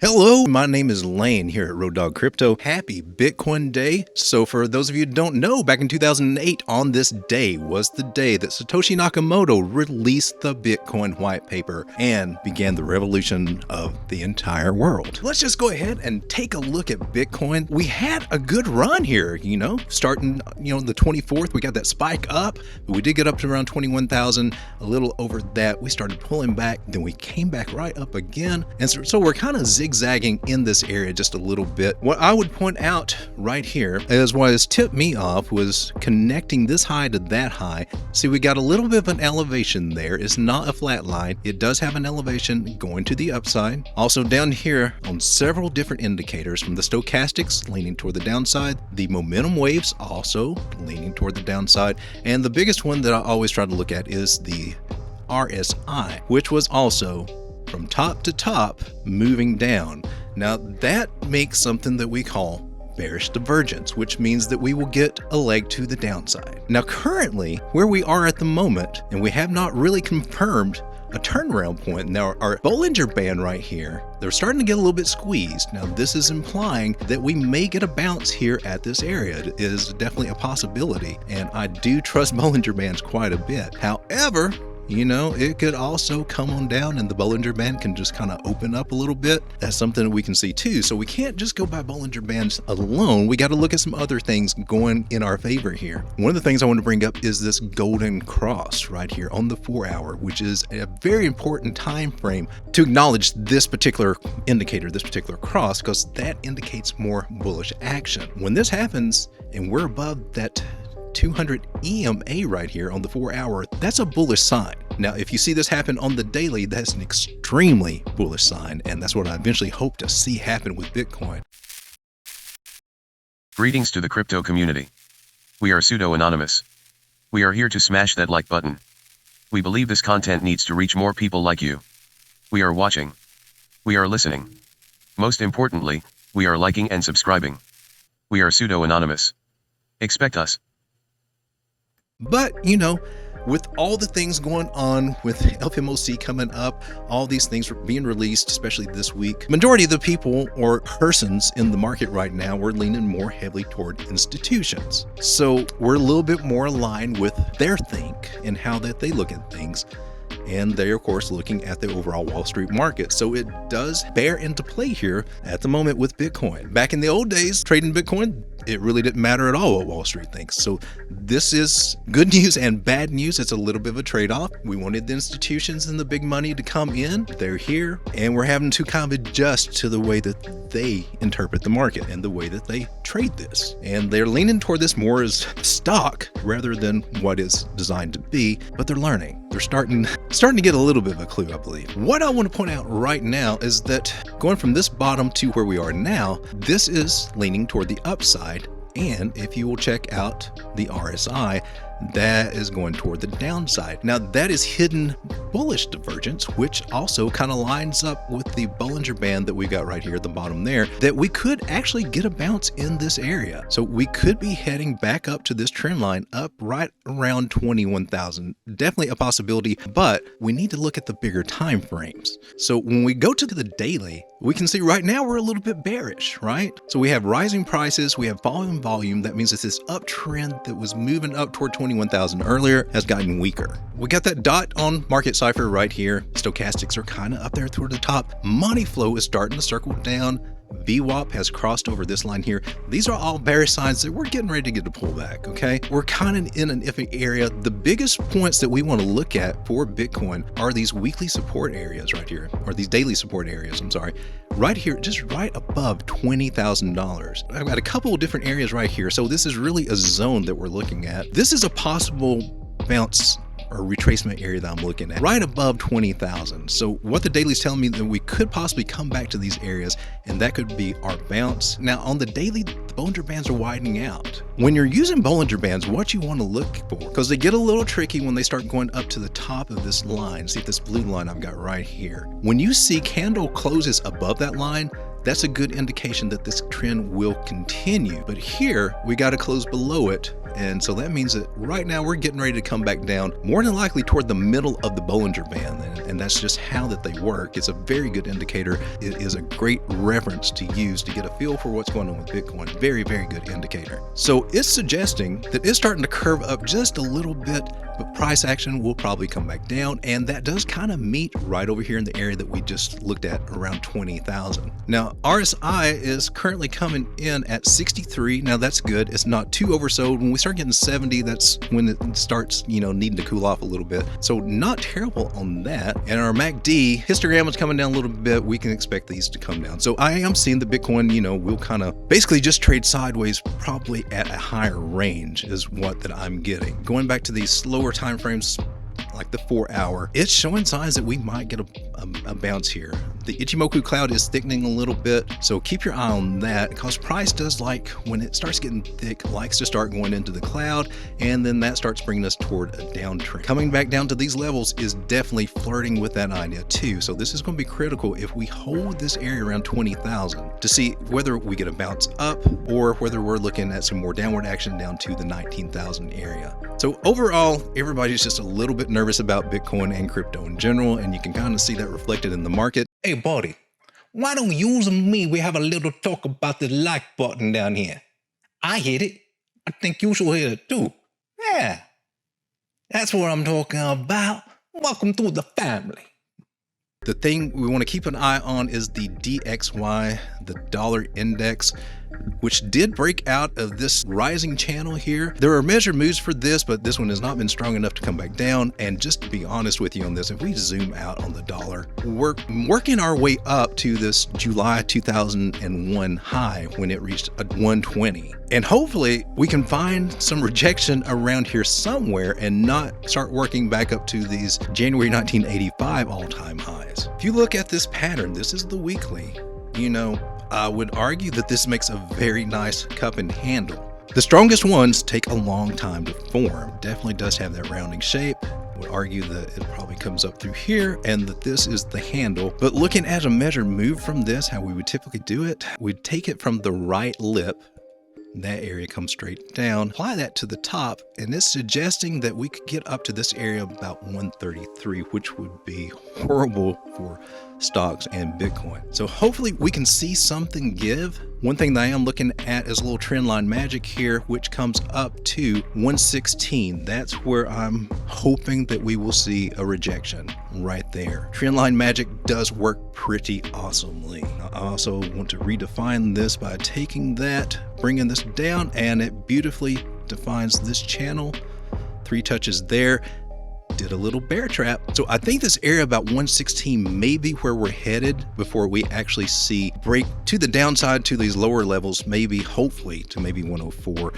Hello, my name is Lane here at Road Dog Crypto. Happy Bitcoin Day. So for those of you who don't know, back in 2008 on this day was the day that Satoshi Nakamoto released the Bitcoin white paper and began the revolution of the entire world. Let's just go ahead and take a look at Bitcoin. We had a good run here, starting, the 24th, we got that spike up, but we did get up to around 21,000, a little over that. We started pulling back, then we came back right up again. And so we're kind of zigzagging in this area just a little bit. What I would point out right here is what has tipped me off was connecting this high to that high. See, we got a little bit of an elevation there. It's not a flat line. It does have an elevation going to the upside. Also down here on several different indicators, from the stochastics leaning toward the downside, the momentum waves also leaning toward the downside, and the biggest one that I always try to look at is the RSI, which was also from top to top moving down. Now that makes something that we call bearish divergence, which means that we will get a leg to the downside. Now currently where we are at the moment, and we have not really confirmed a turnaround point. Now our Bollinger Band right here, they're starting to get a little bit squeezed. Now this is implying that we may get a bounce here at this area. It is definitely a possibility, and I do trust Bollinger Bands quite a bit. However, it could also come on down and the Bollinger Band can just kind of open up a little bit. That's something that we can see too. So we can't just go by Bollinger Bands alone. We got to look at some other things going in our favor here. One of the things I want to bring up is this golden cross right here on the 4-hour, which is a very important time frame to acknowledge this particular indicator, this particular cross, because that indicates more bullish action. When this happens and we're above that 200 EMA right here on the 4-hour, that's a bullish sign. Now, if you see this happen on the daily, that's an extremely bullish sign, and that's what I eventually hope to see happen with Bitcoin. Greetings to the crypto community. We are pseudo-anonymous. We are here to smash that like button. We believe this content needs to reach more people like you. We are watching. We are listening. Most importantly, we are liking and subscribing. We are pseudo-anonymous. Expect us. But, with all the things going on with LFMOC coming up, all these things being released, especially this week, majority of the people or persons in the market right now, we're leaning more heavily toward institutions. So we're a little bit more aligned with their think and how that they look at things. And they're, of course, looking at the overall Wall Street market. So it does bear into play here at the moment with Bitcoin. Back in the old days, trading Bitcoin, it really didn't matter at all what Wall Street thinks. So this is good news and bad news. It's a little bit of a trade-off. We wanted the institutions and the big money to come in. They're here, and we're having to kind of adjust to the way that they interpret the market and the way that they trade this. And they're leaning toward this more as stock rather than what it's designed to be, but they're learning. They're starting to get a little bit of a clue, I believe. What I want to point out right now is that going from this bottom to where we are now, this is leaning toward the upside. And if you will check out the RSI, that is going toward the downside. Now that is hidden bullish divergence, which also kind of lines up with the Bollinger Band that we got right here at the bottom there, that we could actually get a bounce in this area. So we could be heading back up to this trend line up right around 21,000. Definitely a possibility, but we need to look at the bigger time frames. So when we go to the daily, we can see right now we're a little bit bearish, right? So we have rising prices, we have falling volume. That means that this uptrend that was moving up toward 21,000 earlier has gotten weaker. We got that dot on market cipher right here. Stochastics are kind of up there toward the top. Money flow is starting to circle down. VWAP has crossed over this line here. These are all bearish signs that we're getting ready to get a pullback, okay? We're kind of in an iffy area. The biggest points that we want to look at for Bitcoin are these weekly support areas right here, or these daily support areas, I'm sorry. Right here, just right above $20,000. I've got a couple of different areas right here. So this is really a zone that we're looking at. This is a possible bounce or retracement area that I'm looking at, right above 20,000. So what the daily is telling me that we could possibly come back to these areas, and that could be our bounce. Now on the daily, the Bollinger Bands are widening out. When you're using Bollinger Bands, what you want to look for, because they get a little tricky when they start going up to the top of this line. See this blue line I've got right here. When you see candle closes above that line, that's a good indication that this trend will continue. But here we got to close below it And so that means that right now we're getting ready to come back down, more than likely toward the middle of the Bollinger Band. And that's just how that they work. It's a very good indicator. It is a great reference to use to get a feel for what's going on with Bitcoin. Very, very good indicator. So it's suggesting that it's starting to curve up just a little bit, but price action will probably come back down. And that does kind of meet right over here in the area that we just looked at, around 20,000. Now, RSI is currently coming in at 63. Now that's good. It's not too oversold. When we start getting 70, that's when it starts, needing to cool off a little bit. So not terrible on that. And our MACD histogram is coming down a little bit. We can expect these to come down. So I am seeing the Bitcoin, will kind of basically just trade sideways, probably at a higher range is what that I'm getting. Going back to these slower time frames, like the 4 hour, it's showing signs that we might get a bounce here. The Ichimoku cloud is thickening a little bit, so keep your eye on that, because price does like, when it starts getting thick, likes to start going into the cloud, and then that starts bringing us toward a downtrend. Coming back down to these levels is definitely flirting with that idea too. So this is going to be critical if we hold this area around 20,000 to see whether we get a bounce up or whether we're looking at some more downward action down to the 19,000 area. So overall, everybody's just a little bit nervous about Bitcoin and crypto in general, and you can kind of see that reflected in the market. Hey, buddy, why don't you and me, we have a little talk about the like button down here? I hit it. I think you should hit it too. Yeah, that's what I'm talking about. Welcome to the family. The thing we want to keep an eye on is the DXY, the dollar index, which did break out of this rising channel here. There are measured moves for this, but this one has not been strong enough to come back down. And just to be honest with you on this, if we zoom out on the dollar, we're working our way up to this July 2001 high when it reached 120. And hopefully we can find some rejection around here somewhere and not start working back up to these January 1985 all-time highs. If you look at this pattern, this is the weekly, I would argue that this makes a very nice cup and handle. The strongest ones take a long time to form. Definitely does have that rounding shape. I would argue that it probably comes up through here and that this is the handle. But looking at a measured move from this, how we would typically do it, we'd take it from the right lip. That area comes straight down, apply that to the top, and it's suggesting that we could get up to this area about 133, which would be horrible for stocks and Bitcoin. So hopefully we can see something give. One thing that I am looking at is a little trend line magic here, which comes up to 116. That's where I'm hoping that we will see a rejection right there. Trend line magic does work pretty awesomely. I also want to redefine this by taking that, bringing this down, and it beautifully defines this channel. 3 touches there. Did a little bear trap. So I think this area about 116 may be where we're headed before we actually see break to the downside to these lower levels, maybe hopefully to maybe 104.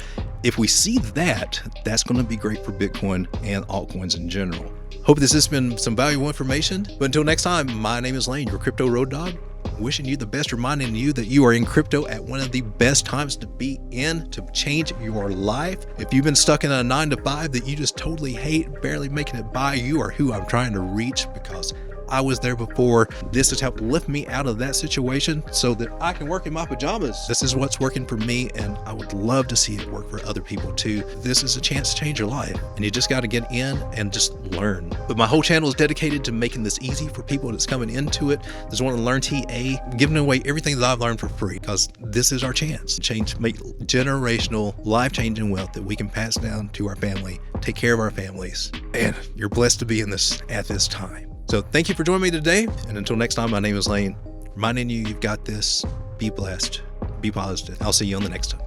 If we see that, that's going to be great for Bitcoin and altcoins in general. Hope this has been some valuable information. But until next time, my name is Lane, your crypto road dog. Wishing you the best, reminding you that you are in crypto at one of the best times to be in to change your life. If you've been stuck in a 9-to-5 that you just totally hate, barely making it by, you are who I'm trying to reach, because I was there before. This has helped lift me out of that situation so that I can work in my pajamas. This is what's working for me, and I would love to see it work for other people too. This is a chance to change your life, and you just got to get in and just learn. But my whole channel is dedicated to making this easy for people that's coming into it. Just want to learn TA, giving away everything that I've learned for free, because this is our chance to change, make generational, life-changing wealth that we can pass down to our family, take care of our families, and you're blessed to be in this at this time. So thank you for joining me today. And until next time, my name is Lane. Reminding you, you've got this. Be blessed. Be positive. I'll see you on the next time.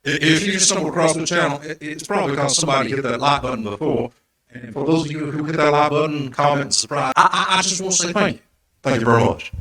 If you just stumble across the channel, it's probably because somebody hit that like button before. And for those of you who hit that like button, comment, and subscribe, I just want to say thank you. Thank you very much.